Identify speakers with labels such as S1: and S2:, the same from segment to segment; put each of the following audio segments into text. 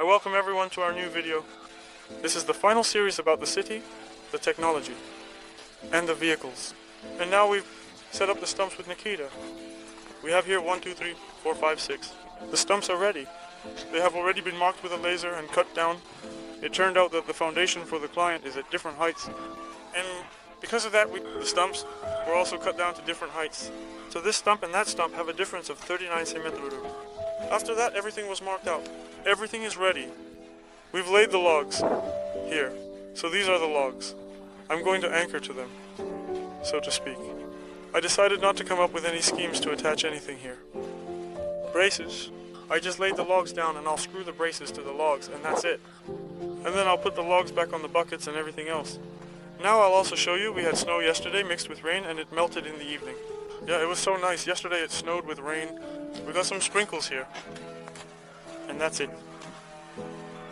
S1: I welcome everyone to our new video. This is the final series about the city, the technology, and the vehicles. And now we've set up the stumps with Nikita. We have here 1, 2, 3, 4, 5, 6. The stumps are ready. They have already been marked with a laser and cut down. It turned out that the foundation for the client is at different heights. And because of that, the stumps were also cut down to different heights. So this stump and that stump have a difference of 39 cm. After that, everything was marked out. Everything is ready. We've laid the logs here. So these are the logs. I'm going to anchor to them, so to speak. I decided not to come up with any schemes to attach anything here. Braces. I just laid the logs down and I'll screw the braces to the logs and that's it. And then I'll put the logs back on the buckets and everything else. Now I'll also show you we had snow yesterday mixed with rain and it melted in the evening. Yeah, it was so nice. Yesterday it snowed with rain. We got some sprinkles here. And that's it.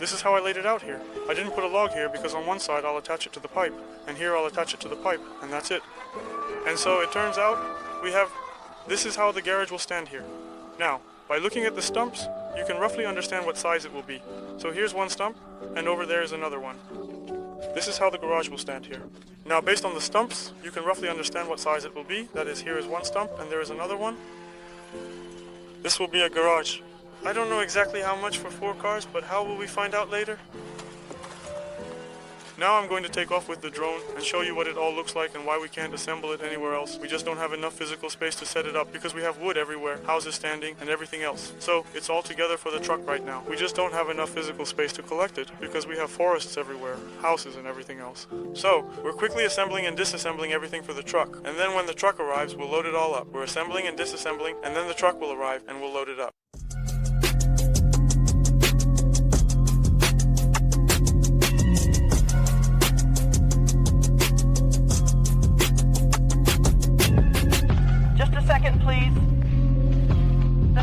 S1: This is how I laid it out here. I didn't put a log here because on one side I'll attach it to the pipe, and here I'll attach it to the pipe, and that's it. And so it turns out this is how the garage will stand here. Now, by looking at the stumps, you can roughly understand what size it will be. So here's one stump, and over there is another one. This is how the garage will stand here. Now, based on the stumps, you can roughly understand what size it will be. That is, here is one stump, and there is another one. This will be a garage. I don't know exactly how much for 4 cars, but how will we find out later? Now I'm going to take off with the drone and show you what it all looks like and why we can't assemble it anywhere else. We just don't have enough physical space to set it up because we have wood everywhere, houses standing, and everything else. So it's all together for the truck right now. We just don't have enough physical space to collect it because we have forests everywhere, houses and everything else. So we're quickly assembling and disassembling everything for the truck. And then when the truck arrives, we'll load it all up. We're assembling and disassembling, and then the truck will arrive and we'll load it up.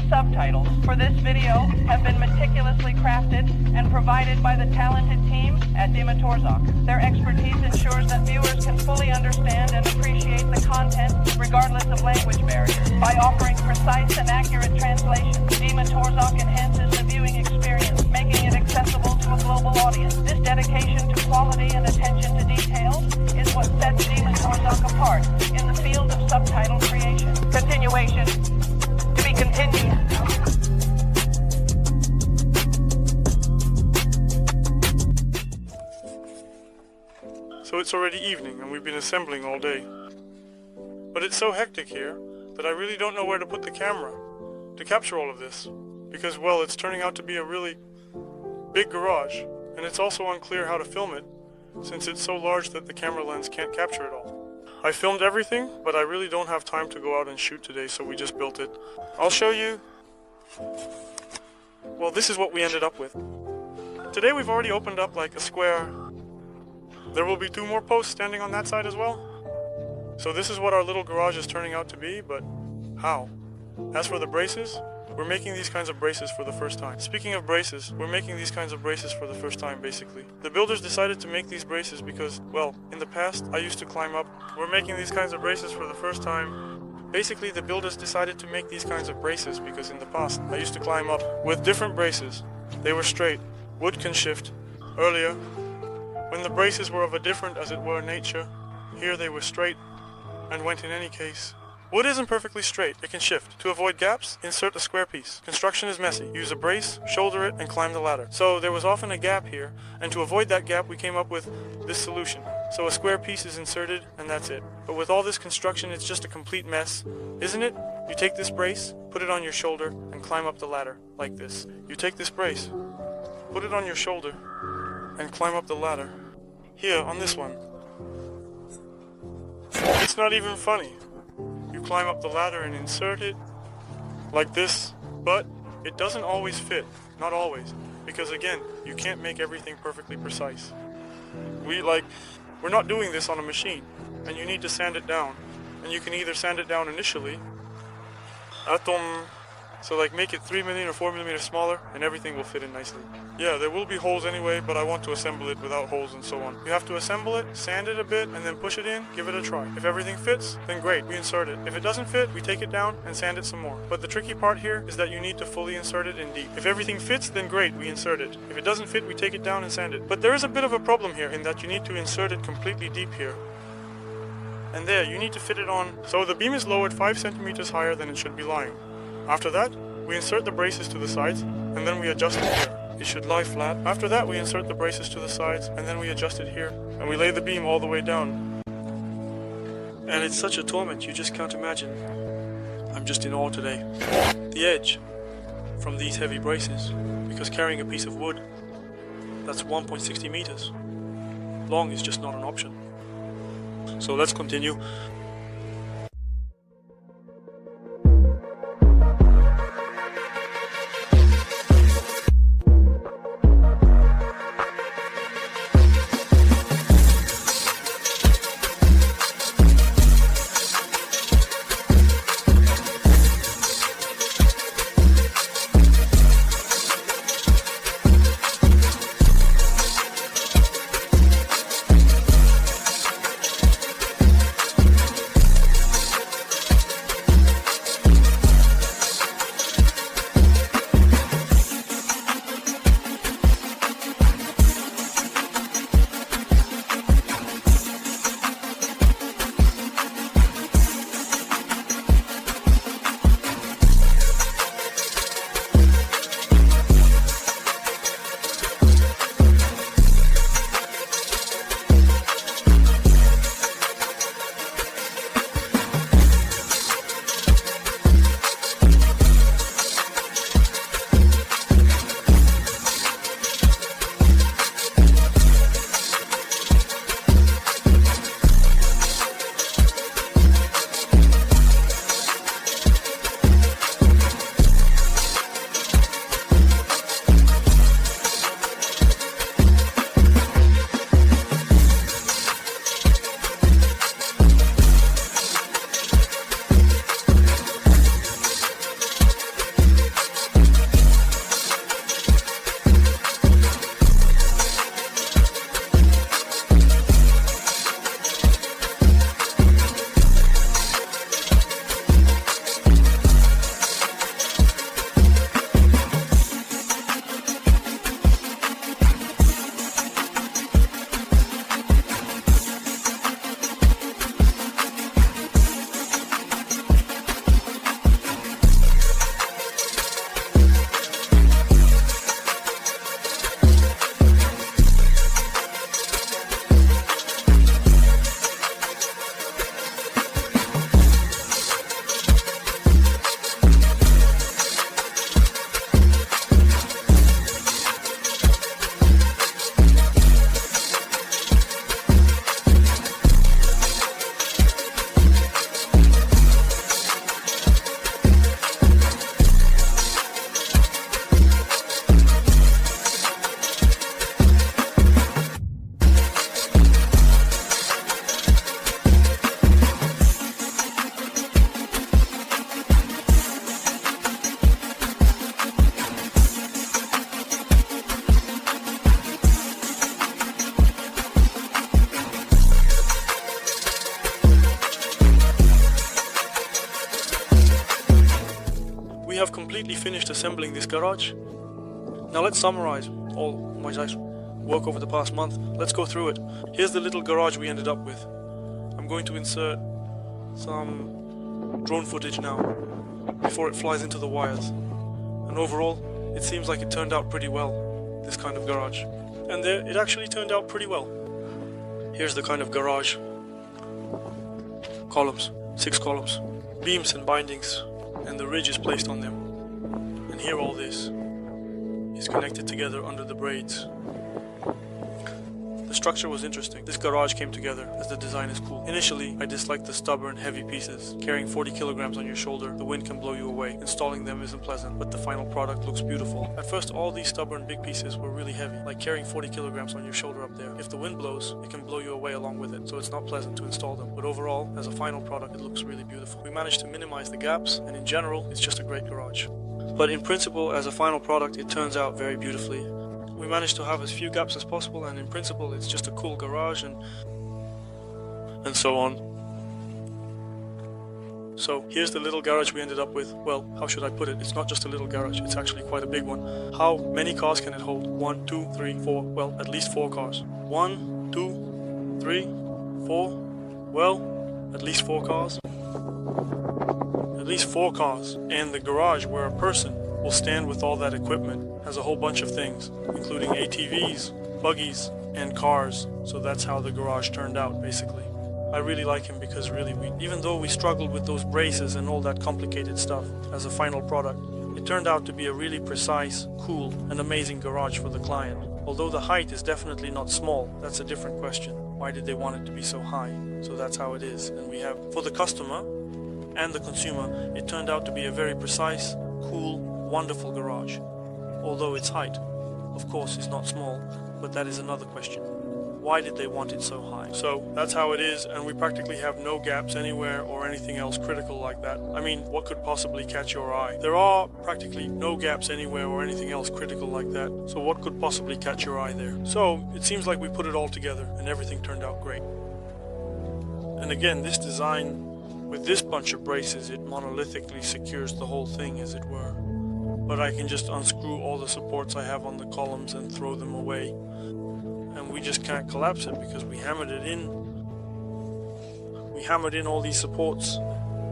S2: Subtitles for this video have been meticulously crafted and provided by the talented team at Dimatorzok. Their expertise ensures that viewers can fully understand and appreciate the content regardless of language barriers. By offering precise and accurate translations, Dimatorzok enhances the viewing experience, making it accessible to a global audience. This dedication to quality and attention to detail is what sets Dimatorzok apart in the field of subtitle creation. Continuation. To be continued.
S1: So it's already evening and we've been assembling all day. But it's so hectic here that I really don't know where to put the camera to capture all of this. Because, well, it's turning out to be a really big garage, and it's also unclear how to film it since it's so large that the camera lens can't capture it all. I filmed everything, but I really don't have time to go out and shoot today, so we just built it. I'll show you. Well, this is what we ended up with. Today we've already opened up like a square. There will be 2 more posts standing on that side as well. So this is what our little garage is turning out to be, but how? As for the braces, we're making these kinds of braces for the first time. Speaking of braces, we're making these kinds of braces for the first time, basically. The builders decided to make these braces because, well, in the past, I used to climb up. We're making these kinds of braces for the first time. Basically, the builders decided to make these kinds of braces because in the past, I used to climb up with different braces. They were straight. Wood can shift. Earlier, when the braces were of a different, as it were, nature, here they were straight and went in any case. Wood isn't perfectly straight, it can shift. To avoid gaps, insert a square piece. Construction is messy. Use a brace, shoulder it, and climb the ladder. So there was often a gap here, and to avoid that gap we came up with this solution. So a square piece is inserted, and that's it. But with all this construction, it's just a complete mess, isn't it? You take this brace, put it on your shoulder, and climb up the ladder, like this. You take this brace, put it on your shoulder, and climb up the ladder. Here, on this one. It's not even funny. You climb up the ladder and insert it like this, but it doesn't always fit, not always, because again, you can't make everything perfectly precise. We're not doing this on a machine, and you need to sand it down, and you can either sand it down initially at ton So like make it 3mm or 4mm smaller and everything will fit in nicely. Yeah, there will be holes anyway, but I want to assemble it without holes and so on. You have to assemble it, sand it a bit, and then push it in, give it a try. If everything fits, then great, we insert it. If it doesn't fit, we take it down and sand it some more. But the tricky part here is that you need to fully insert it in deep. If everything fits, then great, we insert it. If it doesn't fit, we take it down and sand it. But there is a bit of a problem here in that you need to insert it completely deep here. And there, you need to fit it on, so the beam is lowered 5 centimeters higher than it should be lying. After that, we insert the braces to the sides, and then we adjust it here. It should lie flat. After that, we insert the braces to the sides, and then we adjust it here. And we lay the beam all the way down. And it's such a torment, you just can't imagine. I'm just in awe today. The edge from these heavy braces, because carrying a piece of wood that's 1.60 meters long is just not an option. So let's continue. We have completely finished assembling this garage. Now let's summarize all my work over the past month. Let's go through it. Here's the little garage we ended up with. I'm going to insert some drone footage now before it flies into the wires. And overall, it seems like it turned out pretty well, this kind of garage. And there, it actually turned out pretty well. Here's the kind of garage. Columns, 6 columns, beams and bindings, and the ridge is placed on them. And here all this is connected together under the braids. The structure was interesting. This garage came together as the design is cool. Initially, I disliked the stubborn, heavy pieces. Carrying 40 kilograms on your shoulder, the wind can blow you away. Installing them isn't pleasant, but the final product looks beautiful. At first, all these stubborn, big pieces were really heavy, like carrying 40 kilograms on your shoulder up there. If the wind blows, it can blow you away along with it, so it's not pleasant to install them. But overall, as a final product, it looks really beautiful. We managed to minimize the gaps, and in general, it's just a great garage. But in principle, as a final product, it turns out very beautifully. We managed to have as few gaps as possible, and in principle it's just a cool garage and so on. So here's the little garage we ended up with. Well, how should I put it? It's not just a little garage, it's actually quite a big one. How many cars can it hold? 1, 2, 3, 4, well, at least 4 cars. 1, 2, 3, 4, well, at least 4 cars. At least 4 cars. And the garage where a person will stand with all that equipment has a whole bunch of things, including ATVs, buggies, and cars. So that's how the garage turned out, basically. I really like him because really, even though we struggled with those braces and all that complicated stuff as a final product, it turned out to be a really precise, cool, and amazing garage for the client. Although the height is definitely not small, that's a different question. Why did they want it to be so high? So that's how it is. And we have, for the customer and the consumer, it turned out to be a very precise, cool, wonderful garage. Although its height, of course, is not small, but that is another question. Why did they want it so high? So that's how it is, and we practically have no gaps anywhere or anything else critical like that. I mean, what could possibly catch your eye? There are practically no gaps anywhere or anything else critical like that, so what could possibly catch your eye there? So it seems like we put it all together and everything turned out great. And again, this design with this bunch of braces, it monolithically secures the whole thing, as it were. But I can just unscrew all the supports I have on the columns and throw them away. And we just can't collapse it because we hammered it in. We hammered in all these supports,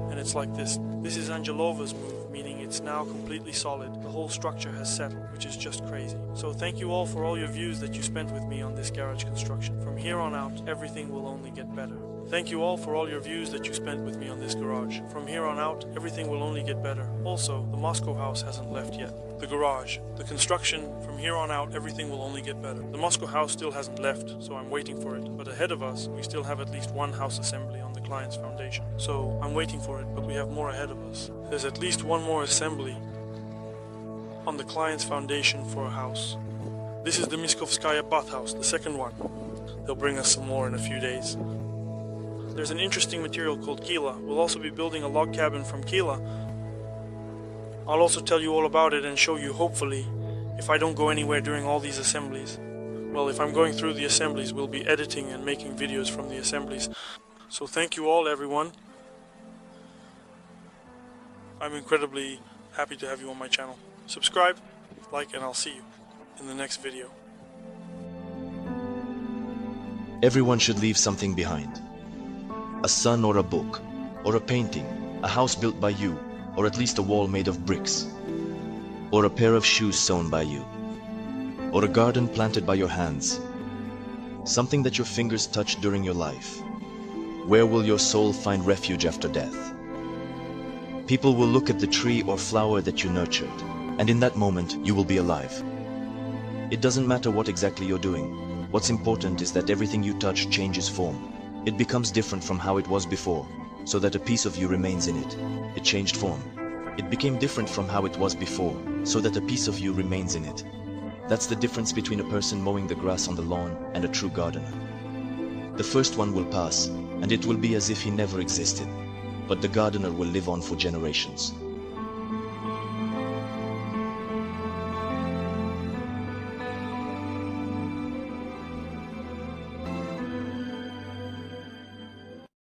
S1: and it's like this. This is Angelova's move, meaning it's now completely solid. The whole structure has settled, which is just crazy. So thank you all for all your views that you spent with me on this garage construction. From here on out, everything will only get better. Thank you all for all your views that you spent with me on this garage. From here on out, everything will only get better. Also, the Moscow house hasn't left yet. The garage, the construction, from here on out, everything will only get better. The Moscow house still hasn't left, so I'm waiting for it. But ahead of us, we still have at least one house assembly on the client's foundation. So I'm waiting for it, but we have more ahead of us. There's at least one more assembly on the client's foundation for a house. This is the Miskovskaya bathhouse, the second one. They'll bring us some more in a few days. There's an interesting material called Kila. We'll also be building a log cabin from Kila. I'll also tell you all about it and show you, hopefully, if I don't go anywhere during all these assemblies. Well, if I'm going through the assemblies, we'll be editing and making videos from the assemblies. So thank you all, everyone. I'm incredibly happy to have you on my channel. Subscribe, like, and I'll see you in the next video.
S3: Everyone should leave something behind. A son or a book, or a painting, a house built by you, or at least a wall made of bricks, or a pair of shoes sewn by you, or a garden planted by your hands, something that your fingers touched during your life. Where will your soul find refuge after death? People will look at the tree or flower that you nurtured, and in that moment you will be alive. It doesn't matter what exactly you're doing. What's important is that everything you touch changes form. It becomes different from how it was before, so that a piece of you remains in it. It changed form. It became different from how it was before, so that a piece of you remains in it. That's the difference between a person mowing the grass on the lawn and a true gardener. The first one will pass, and it will be as if he never existed, but the gardener will live on for generations.